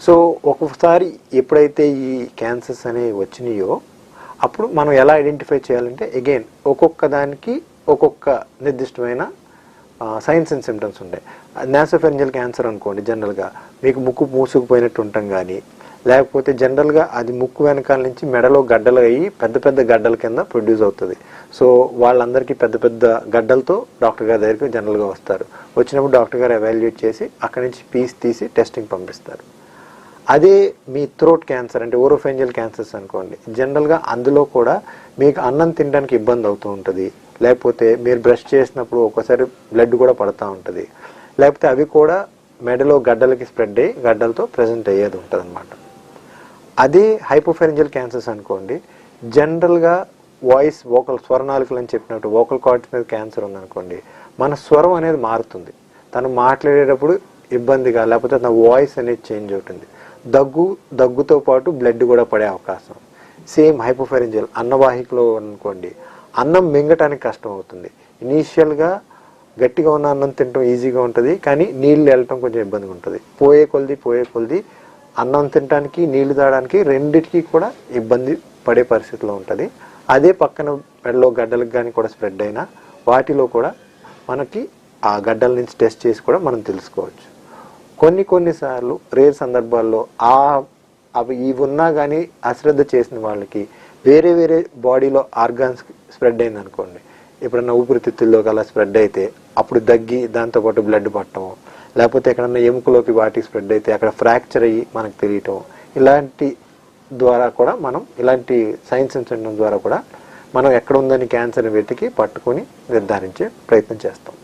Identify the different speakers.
Speaker 1: So ఒక్కొక్కసారి ఎప్పుడైతే ఈ క్యాన్సర్స్ అనేవి వచ్చినాయో అప్పుడు మనం ఎలా ఐడెంటిఫై చేయాలంటే అగైన్ ఒక్కొక్క దానికి ఒక్కొక్క నిర్దిష్టమైన సైన్స్ అండ్ సిమ్టమ్స్ ఉంటాయి. నాసోఫెరింజియల్ క్యాన్సర్ అనుకోండి, జనరల్గా మీకు ముక్కు మూసుకుపోయినట్టు ఉంటాం, కానీ లేకపోతే జనరల్గా అది ముక్కు వెనకాల నుంచి మెడలో గడ్డలు అయ్యి పెద్ద పెద్ద గడ్డల కింద ప్రొడ్యూస్ అవుతుంది. సో వాళ్ళందరికీ పెద్ద పెద్ద గడ్డలతో డాక్టర్ గారి దగ్గరికి జనరల్గా వస్తారు. వచ్చినప్పుడు డాక్టర్ గారు ఎవాల్యుయేట్ చేసి అక్కడి నుంచి పీస్ తీసి టెస్టింగ్ పంపిస్తారు. అదే మీ థ్రోట్ క్యాన్సర్ అంటే ఓరోఫెంజియల్ క్యాన్సర్స్ అనుకోండి, జనరల్గా అందులో కూడా మీకు అన్నం తినడానికి ఇబ్బంది అవుతూ ఉంటుంది, లేకపోతే మీరు బ్రష్ చేసినప్పుడు ఒక్కోసారి బ్లడ్ కూడా పడుతూ ఉంటుంది, లేకపోతే అవి కూడా మెడలో గడ్డలకి స్ప్రెడ్ అయ్యి గడ్డలతో ప్రెజెంట్ అయ్యేది ఉంటుంది అనమాట. అదే హైపోఫెరింజియల్ క్యాన్సర్స్ అనుకోండి, జనరల్గా వాయిస్ వోకల్ స్వరనాళికలు అని చెప్పినట్టు వోకల్ కార్డ్స్ మీద క్యాన్సర్ ఉందనుకోండి, మన స్వరం అనేది మారుతుంది. తను మాట్లాడేటప్పుడు ఇబ్బందిగా, లేకపోతే తన వాయిస్ అనేది చేంజ్ అవుతుంది. దగ్గుతో పాటు బ్లడ్ కూడా పడే అవకాశం. సేమ్ హైపోఫెరింజియల్ అన్నవాహికలో అనుకోండి, అన్నం మింగటానికి కష్టం అవుతుంది. ఇనీషియల్గా గట్టిగా ఉన్న అన్నం తినడం ఈజీగా ఉంటుంది, కానీ నీళ్ళు వెళ్ళటం కొంచెం ఇబ్బందిగా ఉంటుంది. పోయే కొలది అన్నం తినడానికి నీళ్లు తాగడానికి రెండిటికి కూడా ఇబ్బంది పడే పరిస్థితిలో ఉంటుంది. అదే పక్కన మెడలో గడ్డలకు కానీ కూడా స్ప్రెడ్ అయినా వాటిలో కూడా మనకి ఆ గడ్డల నుంచి టెస్ట్ చేసి కూడా మనం తెలుసుకోవచ్చు. కొన్నిసార్లు రేర్ సందర్భాల్లో అవి ఇవి ఉన్నా కానీ అశ్రద్ధ చేసిన వాళ్ళకి వేరే బాడీలో ఆర్గాన్స్ స్ప్రెడ్ అయింది అనుకోండి, ఎప్పుడన్నా ఊపిరితిత్తుల్లోకి అలా స్ప్రెడ్ అయితే అప్పుడు దగ్గి దాంతోపాటు బ్లడ్ పట్టడం, లేకపోతే ఎక్కడన్నా ఎముకలోకి వాటికి స్ప్రెడ్ అయితే అక్కడ ఫ్రాక్చర్ అయ్యి మనకు తెలియటం, ఇలాంటి ద్వారా కూడా మనం ఇలాంటి సైన్స్ అండ్ సిమ్టమ్స్ ద్వారా కూడా మనం ఎక్కడ ఉందని క్యాన్సర్ని వెతికి పట్టుకొని నిర్ధారించే ప్రయత్నం చేస్తాం.